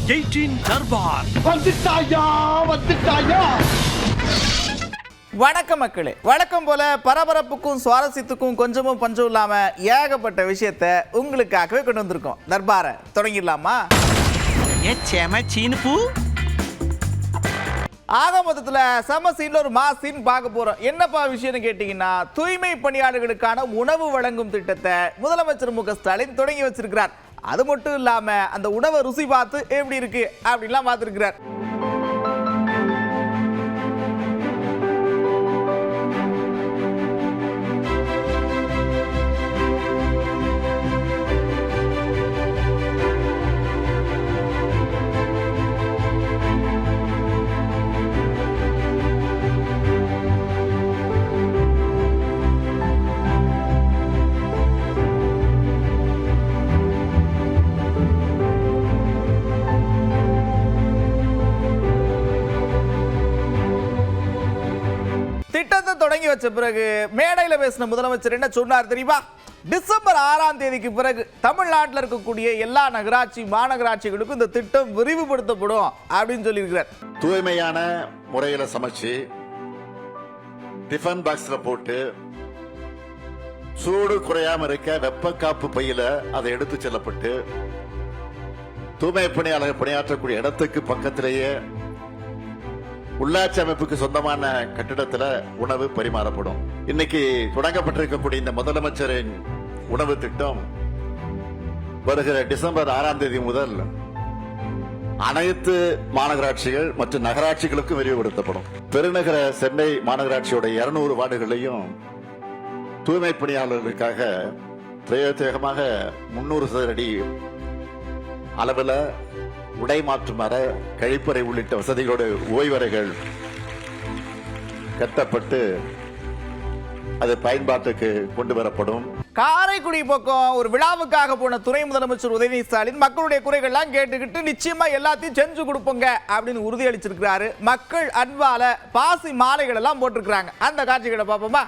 18 தர்பார். வணக்கம் மக்களே. வழக்கம் போல பரபரப்புக்கும் சுவாரஸ்யத்துக்கும் கொஞ்சமும் பஞ்சம் இல்லாம ஏகப்பட்ட விஷயத்தை உங்களுக்காகவே கொண்டு வந்திருக்கோம். தர்பாரை தொடங்கிடலாமா? ஆக மொத்தத்தில் செம சீன்ல ஒரு மாஸ் சீன் பார்க்க போறோம். என்னப்பா விஷயம்னு கேட்டீங்கன்னா, தூய்மை பணியாளர்களுக்கான உணவு வழங்கும் திட்டத்தை முதலமைச்சர் மு க ஸ்டாலின் தொடங்கி வச்சிருக்கிறார். அது மட்டும் இல்லாம அந்த உணவை ருசி பார்த்து எப்படி இருக்கு அப்படின்லாம் பார்த்துருக்கிறார். திட்டத்தை தொடங்கி வச்ச பிறகு மேடையில் பேசின முதலமைச்சர் என்ன சொன்னார் தெரியுமா? டிசம்பர் 6ஆம் தேதிக்கு பிறகு தமிழ்நாட்டில் இருக்கக்கூடிய எல்லா நகராட்சி மாநகராட்சிகளுக்கும் இந்த திட்டம் விரிவுபடுத்தப்படும் அப்படின்னு சொல்லியிருக்கிறார். தூய்மையான முறையில சமைச்சு டிஃபன் பாக்ஸ்ல போட்டு சூடு குறையாம இருக்க வெப்ப காப்பு பையில அதை எடுத்து செல்லப்பட்டு தூய்மை பணியாளர்கள் பணியாற்றக்கூடிய இடத்துக்கு பக்கத்திலேயே உள்ளாட்சி அமைப்புக்கு சொந்தமான கட்டிடத்துல உணவு பரிமாறப்படும். இன்னைக்கு தொடங்கப்பட்டிருக்கக்கூடிய இந்த முதலமைச்சரின் உணவு திட்டம் வருகிற டிசம்பர் 6ஆம் தேதி முதல் அனைத்து மாநகராட்சிகள் மற்றும் நகராட்சிகளுக்கும் விரிவுபடுத்தப்படும். பெருநகர சென்னை மாநகராட்சியோட 200 வார்டுகளையும் தூய்மை பணியாளர்களுக்காக பிரத்யேகமாக 300 சதுர அடி அளவில் உடை மாற்றும் அறை, கழிப்பறை உள்ளிட்ட வசதிகளோடு ஓய்வறைகள் கட்டப்பட்டு அது பயன்பாட்டுக்கு கொண்டு வரப்படும். காரைக்குடி பக்கம் ஒரு விழாவுக்காக போன துணை முதலமைச்சர் உதயநிதி ஸ்டாலின் மக்களுடைய குறைகள்லாம் கேட்டுக்கிட்டு நிச்சயமா எல்லாத்தையும் செஞ்சு கொடுப்போங்க அப்படின்னு உறுதியளிச்சிருக்கிறாரு. மக்கள் அன்பால பாசி மாலைகள் எல்லாம் போட்டிருக்கிறாங்க. அந்த காட்சிகளை பார்ப்போமா?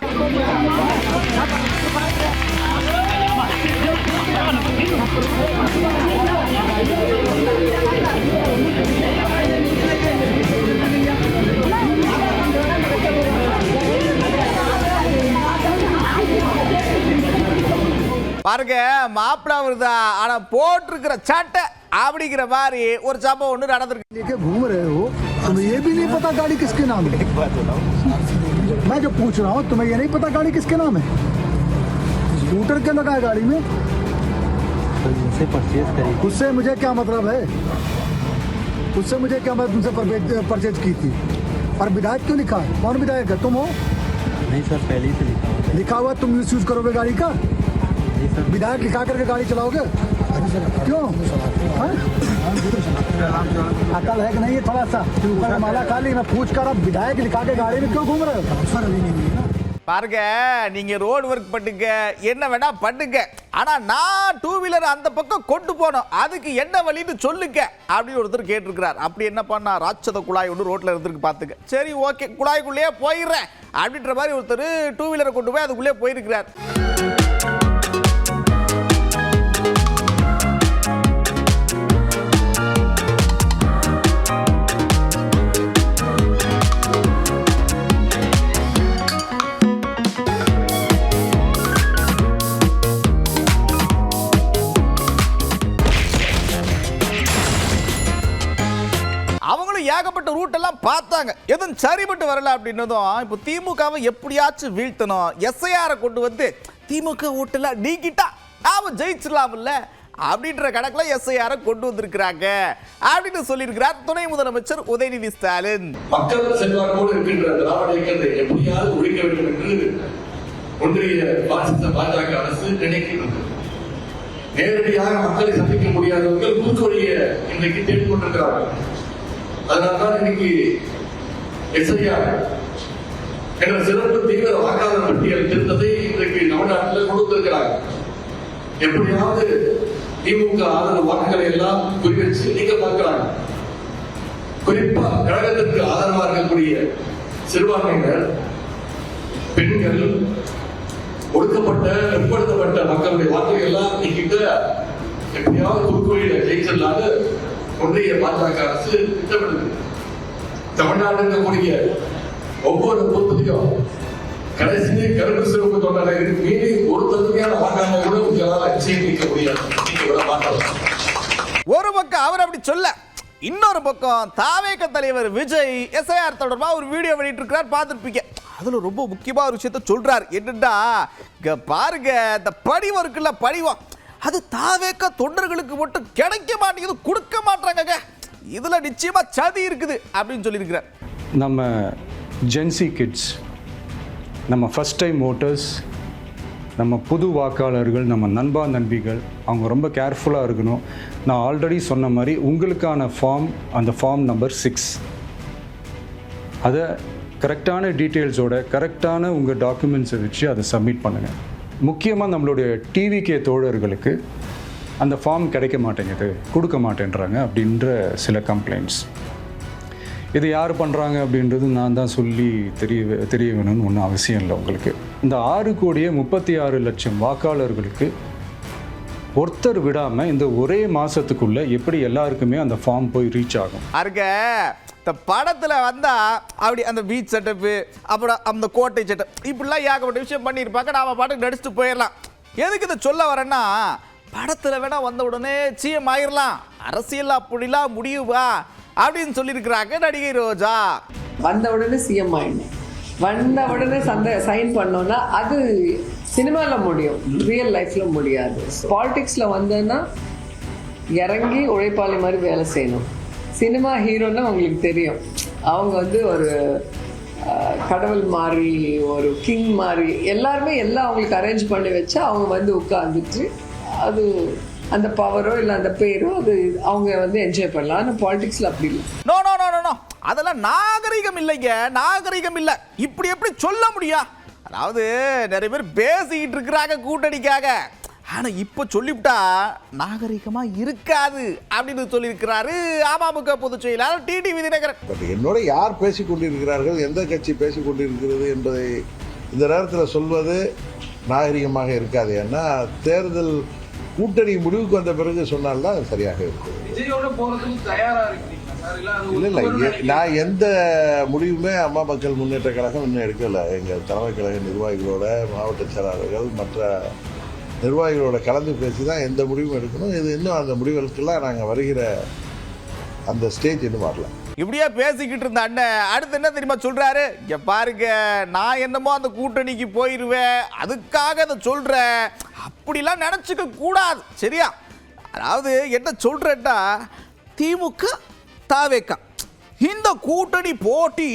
பாருங்க, மாப்பிள வருதா ஆனா போட்டிருக்கிற சட்டை அப்படிங்கிற மாதிரி ஒரு சம்பவம் ஒன்று நடந்திருக்கு. घूम रहे हो तुम्हें ये भी नहीं पता गाड़ी किसके नाम है? मैं जो पूछ रहा हूँ तुम्हें ये नहीं पता गाड़ी किसके नाम है? स्कूटर क्या लगा है गाड़ी में? उससे मुझे क्या मतलब है? उससे मुझे क्या मतलब? तुमसे परचेज की थी और विधायक क्यों लिखा है? कौन विधायक है? तुम हो? नहीं सर, पहले ही से लिखा हुआ। तुम यूज करोगे गाड़ी का? विधायक लिखा करके गाड़ी चलाओगे? क्यों? अकल है कि नहीं है थोड़ा सा? ऊपर माला खाली मैं पूछ कर अब विधायक लिखा के गाड़ी में क्यों घूम रहे हो? பாருங்க, நீங்க ரோடு ஒர்க் பண்ணுங்க, என்ன வேணா பண்ணுங்க, ஆனா நான் 2 வீலர் அந்த பக்கம் கொண்டு போனோம், அதுக்கு என்ன வழின்னு சொல்லுங்க அப்படின்னு ஒருத்தர் கேட்டிருக்கிறார். அப்படி என்ன பண்ணா, ராட்சத குழாய் ஒன்று ரோட்ல இருந்திருக்கு பாத்துக்க. சரி ஓகே, குழாய்க்குள்ளேயே போயிடுறேன் அப்படின்ற மாதிரி ஒருத்தர் 2 வீலரை கொண்டு போய் அதுக்குள்ளே போயிருக்கிறார். ஏகப்பட்ட ரூட் எல்லாம் பார்த்தாங்க, எதுவும் சரிபட்டு வரல அப்படின்னதும் இப்போ திமுகவை எப்படியாச்சும் வீழ்த்தணும், எஸ்ஐஆரை கொண்டு வந்து திமுக ஓட்டெல்லாம் நீக்கிட்டா நாம ஜெயிச்சிடலாம்ல அப்படின்ற கணக்குல எஸ்ஐஆரை கொண்டு வந்திருக்கிறாங்க அப்படின்னு சொல்லியிருக்கிறார் துணை முதலமைச்சர் உதயநிதி ஸ்டாலின். மக்கள் செல்வாக்கோடு இருக்கின்ற திராவிட இயக்கத்தை எப்படியாவது ஒழிக்க வேண்டும் என்று ஒன்றிய பாஜக அரசு நினைக்கிறது. நேரடியாக மக்களை சந்திக்க முடியாதவர்கள் குறுக்கொழிய இன்றைக்கு தேடிக் கொண்டிருக்கிறார்கள். அதனால்தான் இன்னைக்கு எஸ்ஐஆர் என்ற சிறப்பு தீவிர வாக்காளர் பட்டியல் திருத்தத்தை இன்றைக்கு தமிழ்நாட்டில் கொடுத்திருக்கிறார்கள். எப்படியாவது திமுக ஆதரவு வாக்குகளை எல்லாம் குறிவச்சு நீக்க பார்க்கிறாங்க. குறிப்பா கழகத்திற்கு ஆதரவாக இருக்கக்கூடிய சிறுபான்மையினர், பெண்கள், ஒடுக்கப்பட்ட பிற்படுத்தப்பட்ட மக்களுடைய வாக்குகள் எல்லாம் நீக்கிட்டு எப்படியாவது குறுக்கோயில ஜெயிச்சிடலான்னு ஒன்றிய பாஜக அரசு திட்டமிடுது. தமிழ்நாடு இருக்கக்கூடிய ஒவ்வொரு பூத்துலையும் கடைசி கருப்பு சிறப்பு தொண்டரை மீறி ஒரு தகுதியான வாக்காளர்களை கூட உங்களால் நிச்சயம் நீக்க முடியாது. நீங்க விட மாட்டோம். ஒரு பக்கம் அவர் அப்படி சொல்ல, இன்னொரு பக்கம் தாவேக தலைவர் விஜய் எஸ்ஐஆர் தொடர்பா ஒரு வீடியோ வெளியிட்டு இருக்கிறார், பார்த்துருப்பீங்க. அதுல ரொம்ப முக்கியமான ஒரு விஷயத்த சொல்றாரு. என்னன்னா, இங்க பாருங்க, இந்த படிவம் இருக்குல்ல, படிவம் அது தாவேக தொண்டர்களுக்கு மட்டும் கிடைக்க மாட்டேங்குது, கொடுக்க மாட்டாங்க, இதுல நிச்சயமா சதி இருக்குது அப்படின்னு சொல்லியிருக்கிறார். நம்ம ஜென்சி கிட்ஸ், நம்ம ஃபஸ்ட் டைம் ஓட்டர்ஸ், நம்ம புது வாக்காளர்கள், நம்ம நண்பா நண்பிகள், அவங்க ரொம்ப கேர்ஃபுல்லாக இருக்கணும். நான் ஆல்ரெடி சொன்ன மாதிரி உங்களுக்கான ஃபார்ம், அந்த ஃபார்ம் நம்பர் 6, அதை கரெக்டான டீட்டெயில்ஸோட கரெக்டான உங்கள் டாக்குமெண்ட்ஸை வச்சு அதை சப்மிட் பண்ணுங்கள். முக்கியமாக நம்மளுடைய டிவிகே தோழர்களுக்கு அந்த ஃபார்ம் கிடைக்க மாட்டேங்குது, கொடுக்க மாட்டேன்றாங்க அப்படின்ற சில கம்ப்ளைண்ட்ஸ். இது யார் பண்ணுறாங்க அப்படின்றது நான் தான் சொல்லி தெரிய வேணும்னு ஒன்றும் அவசியம் இல்லை உங்களுக்கு. இந்த 6,36,00,000 வாக்காளர்களுக்கு ஒருத்தர் விடாமல் இந்த ஒரே மாதத்துக்குள்ளே எப்படி எல்லாருக்குமே அந்த ஃபார்ம் போய் ரீச் ஆகும்? அருக இந்த படத்தில் வந்தா அப்படி அந்த பீச் செட்டப்பு, அப்புறம் அந்த கோட்டை செட்டப், இப்படிலாம் ஏகப்பட்ட விஷயம் பண்ணியிருப்பாங்க. நாம பாட்டுக்கு நடிச்சுட்டு போயிடலாம். எதுக்கு இதை சொல்ல வரேன்னா, படத்தில் வேணா வந்த உடனே சிஎம் ஆயிடலாம், அரசியல் அப்படிலாம் முடியுவா அப்படின்னு சொல்லியிருக்கிறாங்க நடிகை ரோஜா. வந்த உடனே சிஎம் ஆயிடணும், வந்த உடனே சைன் பண்ணோன்னா அது சினிமாவில் முடியும், ரியல் லைஃப்பில் முடியாது. பாலிடிக்ஸில் வந்தேன்னா இறங்கி உழைப்பாளி மாதிரி வேலை செய்யணும். சினிமா ஹீரோன்னா உங்களுக்கு தெரியும், அவங்க வந்து ஒரு கடவுள் மாதிரி, ஒரு கிங் மாதிரி, எல்லாருமே எல்லாம் அவங்களுக்கு அரேஞ்ச் பண்ணி வச்சா அவங்க வந்து உட்காந்துட்டு அது அந்த பவரோ இல்லை அந்த பேரோ அது அவங்க வந்து என்ஜாய் பண்ணலாம். ஆனால் பாலிடிக்ஸில் அப்படி இல்லை. நோ நோ நோ நோ, அதெல்லாம் நாகரிகம் இல்லைங்க, நாகரிகம் இல்லை. இப்படி எப்படி சொல்ல முடியும்? அதாவது நிறைய பேர் பேசிக்கிட்டு இருக்கிறாங்க கூட்டணிக்காக, ஆனால் இப்போ சொல்லிவிட்டா நாகரிகமா இருக்காது அப்படின்னு சொல்லியிருக்கிறாரு அமமுக பொதுச் செயலாளர் டிடிவி தினகரன். பட் என்னோட யார் பேசிக் கொண்டிருக்கிறார்கள், எந்த கட்சி பேசிக் கொண்டிருக்கிறது என்பதை இந்த நேரத்தில் சொல்வது நாகரிகமாக இருக்காது. ஏன்னா தேர்தல் கூட்டணி முடிவுக்கு வந்த பிறகு சொன்னால்தான் அது சரியாக இருக்கும். இல்லை இல்லை, நான் எந்த முடிவுமே அம்மா மக்கள் முன்னேற்ற கழகம் இன்னும் எடுக்கலை. எங்கள் தலைமை கழக நிர்வாகிகளோட, மாவட்ட செயலாளர்கள், மற்ற நிர்வாகிகளோட கலந்து பேசி தான் எந்த முடிவும் எடுக்கணும். இது இன்னும் அந்த முடிவுகளுக்கெல்லாம் நாங்கள் வருகிற அந்த ஸ்டேஜ் இன்னும் வரல. இப்படியே பேசிக்கிட்டு இருந்த அண்ணன் அடுத்து என்ன தெரியுமா சொல்றாரு? இங்க பாருங்க, நான் என்னமோ அந்த கூட்டணிக்கு போயிருவேன், அதுக்காக அதை சொல்றேன், அப்படிலாம் நினைச்சுக்க கூடாது, சரியா? அதாவது என்ன சொல்றேன்னா, திமுக தாவேக இந்த கூட்டணி போட்டி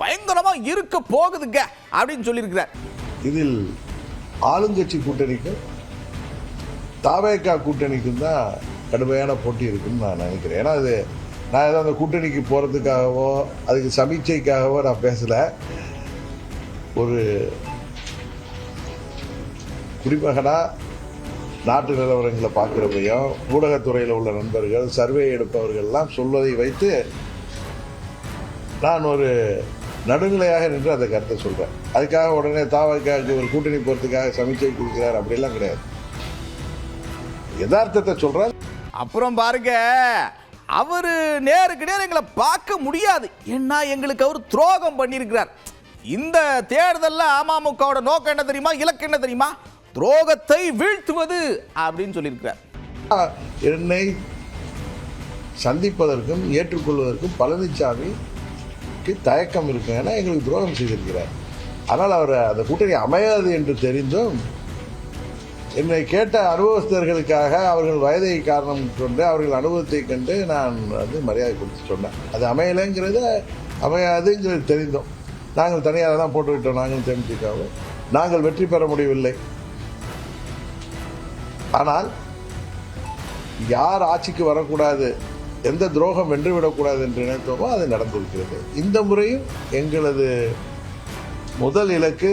பயங்கரமா இருக்க போகுதுங்க அப்படின்னு சொல்லியிருக்கிறார். இதில் ஆளுங்கட்சி கூட்டணிக்கும் தாவேக கூட்டணிக்கும் தான் கடுமையான போட்டி இருக்குன்னு நான் நினைக்கிறேன். ஏன்னா அது நான் ஏதோ அந்த கூட்டணிக்கு போகிறதுக்காகவோ அதுக்கு சமீட்சைக்காகவோ நான் பேசலை. ஒரு குடிமகனாக நாட்டு நிலவரங்களை பார்க்குறப்பையும் ஊடகத்துறையில் உள்ள நண்பர்கள், சர்வே எடுப்பவர்கள்லாம் சொல்வதை வைத்து நான் ஒரு நடுநிலையாக நின்று அந்த கருத்தை சொல்கிறேன். அதுக்காக உடனே தாவேகாவுக்கு ஒரு கூட்டணி போகிறதுக்காக சமீட்சை கொடுக்குறார் அப்படிலாம் கிடையாது. யதார்த்தத்தை சொல்கிறார். அப்புறம் பாருங்க, அவரு நேருக்கு நேர் எங்களை பார்க்க முடியாது, ஏன்னா எங்களுக்கு அவர் துரோகம் பண்ணியிருக்கிறார். இந்த தேர்தலில் அமமுகவோட நோக்கம் என்ன தெரியுமா, இலக்கு என்ன தெரியுமா? துரோகத்தை வீழ்த்துவது அப்படின்னு சொல்லியிருக்கிறார். என்னை சந்திப்பதற்கும் ஏற்றுக்கொள்வதற்கும் பழனிசாமிக்கு தயக்கம் இருக்கு, ஏன்னா எங்களுக்கு துரோகம் செய்திருக்கிறார். ஆனால் அவர் அந்த கூட்டணி அமையாது என்று தெரிந்தும் என்னை கேட்ட அனுபவஸ்தர்களுக்காக, அவர்கள் வயதை காரணம் கொண்டு, அவர்கள் அனுபவத்தை கண்டு நான் வந்து மரியாதை கொடுத்து சொன்னேன். அது அமையலைங்கிறது, அமையாதுங்கிறது தெரிந்தோம். நாங்கள் தனியாக தான் போட்டுவிட்டோம். நாங்கள் தேமுதிகவும் நாங்கள் வெற்றி பெற முடியவில்லை. ஆனால் யார் ஆட்சிக்கு வரக்கூடாது, எந்த துரோகம் வென்றுவிடக்கூடாது என்று நினைத்தோமோ அது நடந்திருக்கிறது. இந்த முறையும் எங்களது முதல் இலக்கு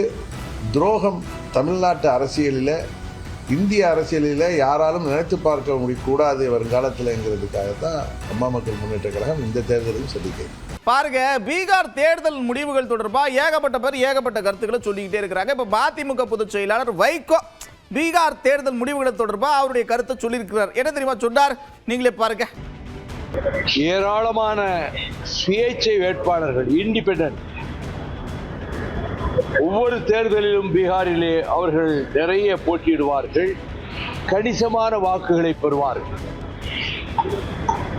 துரோகம் தமிழ்நாட்டு அரசியலில், இந்திய அரசியலில் யாராலும் நினைத்து பார்க்க முடியக்கூடாது வருங்காலத்தில்ங்கிறதுக்காக தான் அம்மா மக்கள் முன்னேற்ற கழகம் இந்த தேர்தலில் சொல்லிக்கிறேன். பாருங்க, பீகார் தேர்தல் முடிவுகள் தொடர்பாக ஏகப்பட்ட பேர் ஏகப்பட்ட கருத்துக்களை சொல்லிக்கிட்டே இருக்கிறாங்க. இப்போ மதிமுக பொதுச் செயலாளர் வைகோ பீகார் தேர்தல் முடிவுகள் தொடர்பாக அவருடைய கருத்தை சொல்லியிருக்கிறார். என்ன தெரியுமா சொன்னார்? நீங்களே பாருங்க. ஏராளமான சுயேட்சை வேட்பாளர்கள் இண்டிபெண்டன்ட் ஒவ்வொரு தேர்தலிலும் பீகாரிலே அவர்கள் நிறைய போட்டியிடுவார்கள், கணிசமான வாக்குகளை பெறுவார்கள்.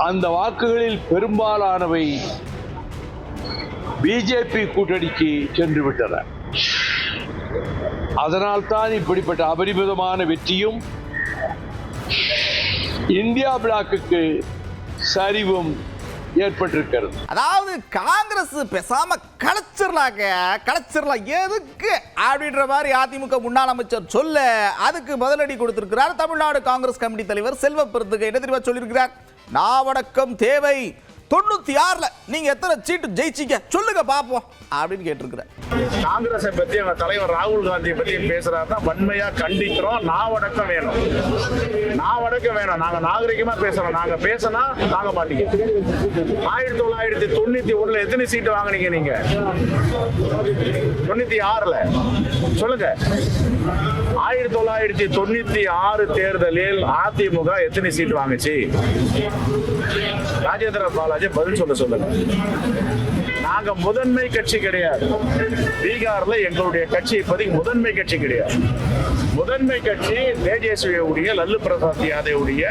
அந்த வாக்குகளில் பெரும்பாலானவை பிஜேபி கூட்டணிக்கு சென்று விட்டன. அதனால்தான் இப்படிப்பட்ட அபரிமிதமான வெற்றியும் இந்தியா பிளாக்குக்கு சரிவும் ஏற்பட்டிருக்கிறது. அதாவது காங்கிரஸ் பேசாம கலைச்சிடலாம் எதுக்கு அப்படின்ற மாதிரி அதிமுக முன்னாள் அமைச்சர் சொல்ல அதுக்கு பதிலடி கொடுத்திருக்கிறார் தமிழ்நாடு காங்கிரஸ் கமிட்டி தலைவர் செல்வ பெருந்தகை. என்ன தெரியுமா சொல்லியிருக்கிறார்? நாவடக்கம் தேவை, 96ல நீங்க எத்தனை சீட்டு ஜெயிச்சீங்க சொல்லுங்க பாப்போம் அப்படின்னு கேட்டிருக்கிறார். காங்கிரஸை பத்தி எங்க தலைவர் ராகுல் காந்தியை பத்தி பேசுறாருன்னா வன்மையா கண்டிக்கிறோம். நாவடக்கம் வேணும், நாவடக்கம் வேணும். நாங்க நாகரிகமா பேசுறோம். நாங்க பேசினா தாங்க மாட்டீங்க. 1991ல எத்தனை சீட்டு வாங்கினீங்க நீங்க? 96ல சொல்லுங்க. 1996 தேர்தலில் அதிமுக எத்தனை சீட் வாங்குச்சு? ராஜேந்திர பாலாஜி பதில் சொல்லுங்க. நாங்க முதன்மை கட்சி கிடையாது. பீகார்ல எங்களுடைய கட்சி இப்போதைக்கு முதன்மை கட்சி கிடையாது. முதன்மை கட்சி தேஜஸ்வியுடைய லல்லு பிரசாத் யாதவுடைய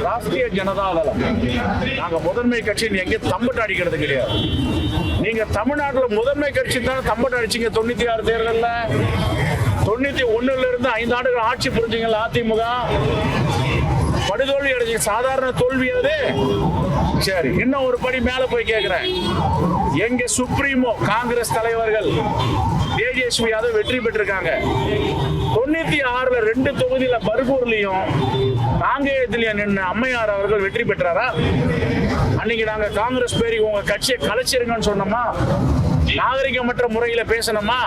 ராஷ்டிரிய ஜனதா தளம். நாங்க முதன்மை கட்சி எங்க தம்பட்டு அடிக்கிறது கிடையாது. நீங்க தமிழ்நாட்டில் முதன்மை கட்சி தான் தம்பட்டு அடிச்சீங்க 96 தேர்தல்ல. 91ல இருந்து 5 ஆண்டுகள் ஆட்சி புரிஞ்சீங்கல்ல அதிமுக. படுதோல்வி அடைஞ்ச சாதாரண தோல்வி அது. சரி, இன்னும் ஒரு படி மேல போய் கேட்கிறேன். எங்க சுப்ரீமோ காங்கிரஸ் தலைவர்கள் தேஜஸ்வி யாதவ் வெற்றி பெற்றிருக்காங்க. 96ல 2 தொகுதியில பர்கூர்லயும் காங்கேயத்திலயும் நின்று அம்மையார் அவர்கள் வெற்றி பெற்றாரா? அன்னைக்கு நாங்க காங்கிரஸ் பேரி உங்க கட்சியை கலைச்சிருங்கன்னு சொன்னோமா? நாகரிகமற்ற முறையில பேசணுமா?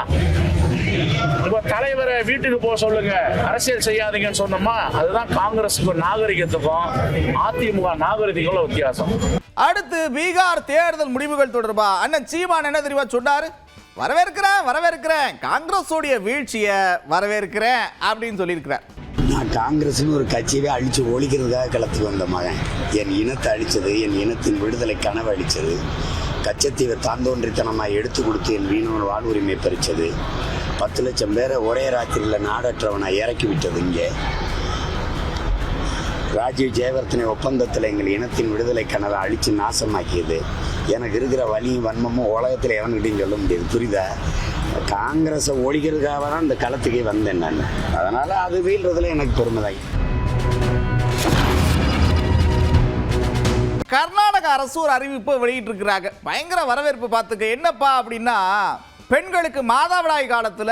உங்க தலைவரை வீட்டுக்கு போக சொல்லுங்க, அரசியல் செய்யாதீங்கன்னு சொன்னோமா? அதுதான் காங்கிரஸுக்கும் நாகரிகத்துக்கும் அதிமுக நாகரிகங்களும் வித்தியாசம். அடுத்து பீகார் தேர்தல் முடிவுகள் தொடர்பா அண்ணன் சீமான் என்ன தெரியுமா சொன்னாரு? வரவேற்கிறேன் காங்கிரஸோடைய வீழ்ச்சியை வரவேற்கிறேன் அப்படின்னு சொல்லியிருக்கிறார். நான் காங்கிரஸ்னு ஒரு கட்சியவே அழிச்சு ஒழிக்கிறதுக்காக களத்துக்கு வந்த மகன். என் இனத்தை அழிச்சது, என் இனத்தின் விடுதலை கனவு அழிச்சது, கச்சத்தீவை தாந்தோன்றித்தனமாக எடுத்து கொடுத்து என் வீணவன் வாழ்வுரிமை பறிச்சது, 10 லட்சம் பேரை ஒரே ராத்திரியில் நாடற்றவனை இறக்கி விட்டது. இங்கே ராஜீவ் ஜெயவர்தனை ஒப்பந்தத்தில் எங்கள் இனத்தின் விடுதலை கனவை அழித்து நாசமாக்கியது. எனக்கு இருக்கிற வலியும் வன்மமும் உலகத்தில் எவன்கிட்டையும் சொல்ல முடியாது. புரியுதா? காங்கிரஸை ஒழிக்கிறதுக்காக தான் இந்த களத்துக்கே வந்தேன் நான். அதனால் அது வீழ்றதுல எனக்கு பெருமைதான். கர்நாடக அரசு ஒரு அறிவிப்பு வெளியிட்டு இருக்கிறாங்க. பயங்கர வரவேற்பு பார்த்துக்க. என்னப்பா அப்படின்னா, பெண்களுக்கு மாதவிடாய் காலத்தில்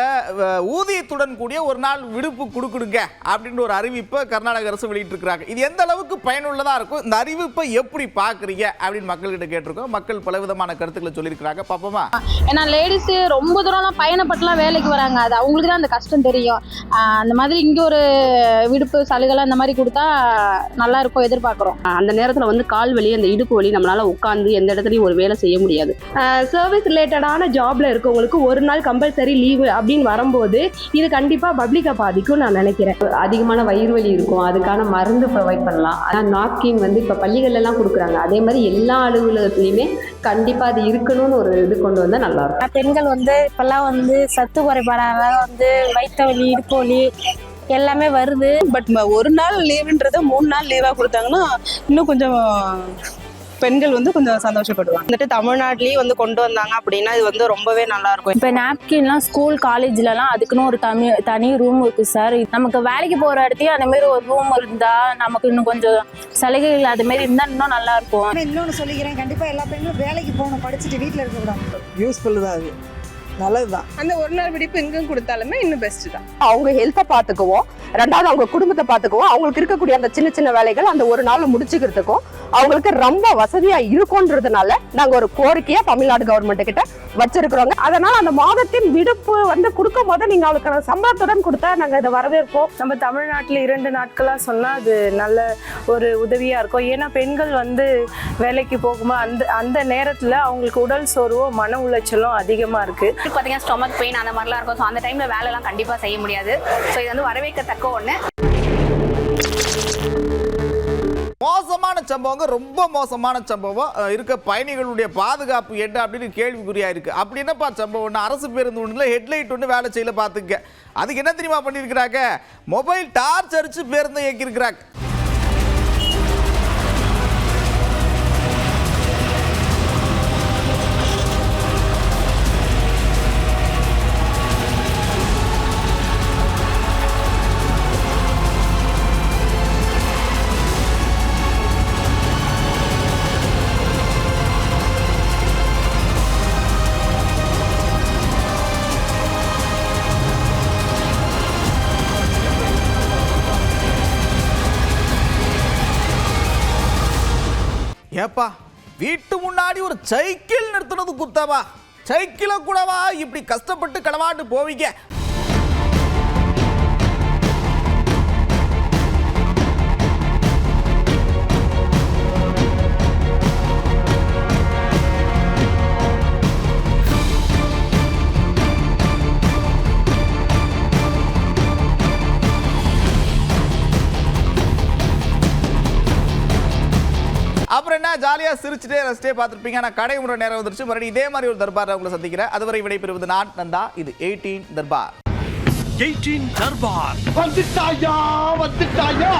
ஊதியத்துடன் கூடிய ஒரு நாள் விடுப்பு கொடுக்குடுங்க அப்படின்னு ஒரு அறிவிப்பை கர்நாடக அரசு வெளியிட்டிருக்கிறாங்க. இது எந்த அளவுக்கு பயனுள்ளதாக இருக்கும், இந்த அறிவிப்பை எப்படி பார்க்குறீங்க அப்படின்னு மக்கள்கிட்ட கேட்டிருக்கோம். மக்கள் பலவிதமான கருத்துக்களை சொல்லியிருக்கிறாங்க. பாப்போமா? ஏன்னா லேடிஸு ரொம்ப தூரம்லாம் பயணப்பட்டுலாம் வேலைக்கு வராங்க. அது அவங்களுக்கு தான் அந்த கஷ்டம் தெரியும். அந்த மாதிரி இங்கே ஒரு விடுப்பு சலுகைலாம் இந்த மாதிரி கொடுத்தா நல்லா இருக்கும் எதிர்பார்க்குறோம். அந்த நேரத்தில் வந்து கால் வலி, அந்த இடுப்பு வலி, நம்மளால உட்காந்து எந்த இடத்துலையும் ஒரு வேலை செய்ய முடியாது. சர்வீஸ் ரிலேட்டடான ஜாப்ல இருக்கவங்களுக்கு ஒரு நாள் கம்பல்சரி லீவு அப்படின்னு வரும்போது இது கண்டிப்பா பப்ளிக்கை பாதிக்கும் நான் நினைக்கிறேன். அதிகமான வயிறு வலி இருக்கும், அதுக்கான மருந்து ப்ரொவைட் பண்ணலாம். ஆனால் நாப்கின் வந்து இப்போ பள்ளிகள் எல்லாம் கொடுக்குறாங்க. அதே மாதிரி எல்லா அலுவலகத்துலையுமே கண்டிப்பா அது இருக்கணும்னு ஒரு இது கொண்டு வந்தா நல்லா இருக்கும். பெண்கள் வந்து இப்பெல்லாம் வந்து சத்து குறைபாடாக வந்து வயிற்று வலி, இடுப்பு வலி எல்லாமே வருது. பட் ஒரு நாள் லீவுன்றத 3 நாள் லீவா கொடுத்தாங்கன்னா இன்னும் கொஞ்சம் பெண்கள் வந்து கொஞ்சம் சந்தோஷப்படுவாங்க. வந்துட்டு தமிழ்நாட்டிலேயே வந்து கொண்டு வந்தாங்க அப்படின்னா இது வந்து ரொம்பவே நல்லா இருக்கும். இப்போ நாப்கின்லாம் ஸ்கூல் காலேஜ்லலாம் அதுக்குன்னு ஒரு தனி ரூம் இருக்கு சார். நமக்கு வேலைக்கு போகிற இடத்தையும் அந்த மாதிரி ஒரு ரூம் இருந்தால் நமக்கு இன்னும் கொஞ்சம் சலுகைகள் அது மாதிரி இருந்தால் இன்னும் நல்லா இருக்கும். இன்னொன்று சொல்லிக்கிறேன், கண்டிப்பாக எல்லா பெண்களும் வேலைக்கு போகணும், படிச்சுட்டு வீட்டில் இருக்கக்கூடாது. யூஸ்ஃபுல் தான், அது நல்லதுதான். அந்த ஒரு நாள் விடுப்பு எங்க கொடுத்தாலுமே இன்னும் பெஸ்ட் தான். அவங்க ஹெல்த்தை பார்த்துக்குவோம், 2வது அவங்க குடும்பத்தை பார்த்துக்குவோம். அவங்களுக்கு இருக்கக்கூடிய அந்த சின்ன சின்ன வேலைகள் அந்த ஒரு நாள்ல முடிச்சுக்கிறதுக்கும் அவங்களுக்கு ரொம்ப வசதியா இருக்கும்ன்றதுனால நாங்க ஒரு கோரிக்கையா தமிழ்நாடு கவர்மெண்ட் கிட்ட வச்சிருக்கிறோங்க. அதனால அந்த மாதத்தின் விடுப்பு வந்து கொடுக்கும் போது நீங்க அவளுக்கு சம்பளத்துடன் கொடுத்தா நாங்க இதை வரவேற்போம். நம்ம தமிழ்நாட்டில் 2 நாட்களா சொன்னா அது நல்ல ஒரு உதவியா இருக்கும். ஏன்னா பெண்கள் வந்து வேலைக்கு போகும்போது அந்த நேரத்துல அவங்களுக்கு உடல் சோர்வோ மன உளைச்சலும் அதிகமா இருக்கு. பார்த்தீங்கன்னா ஸ்டொமக் பெயின் அந்த மாதிரிலாம் இருக்கும். ஸோ அந்த டைம்ல வேலைலாம் கண்டிப்பா செய்ய முடியாது. ஸோ இது வந்து வரவேற்கத்தக்க ஒன்று. மோசமான சம்பவங்க, ரொம்ப மோசமான சம்பவம். இருக்க பயணிகளுடைய பாதுகாப்பு என்ன அப்படின்னு கேள்விக்குறியா இருக்கு. அப்படி என்னப்பா சம்பவம்? அரசு பேருந்து ஒன்றுல ஹெட்லைட் ஒன்று வேலை செய்யல பார்த்துக்க. அதுக்கு என்ன தெரியுமா பண்ணியிருக்கிறாங்க? மொபைல் டார்ச் அடிச்சு பேருந்தை இயக்கியிருக்கிறாங்க. ஏப்பா, வீட்டு முன்னாடி ஒரு சைக்கிள் நிறுத்தினது குத்தவா? சைக்கிளை கூடவா இப்படி கஷ்டப்பட்டு களவாண்டு போவீங்க? அப்புறம் என்ன, ஜாலியா சிரிச்சுட்டே ரசிட்டே பார்த்துருப்பீங்க. நான் கடை முறை நேரம் வந்துருச்சு. மறுபடியும் இதே மாதிரி ஒரு தர்பார் உங்களை சந்திக்கிறேன். அதுவரை விடைபெறுவது நான் நந்தா. இது 18 தர்பார். 18 தர்பார் வந்துட்டாயா.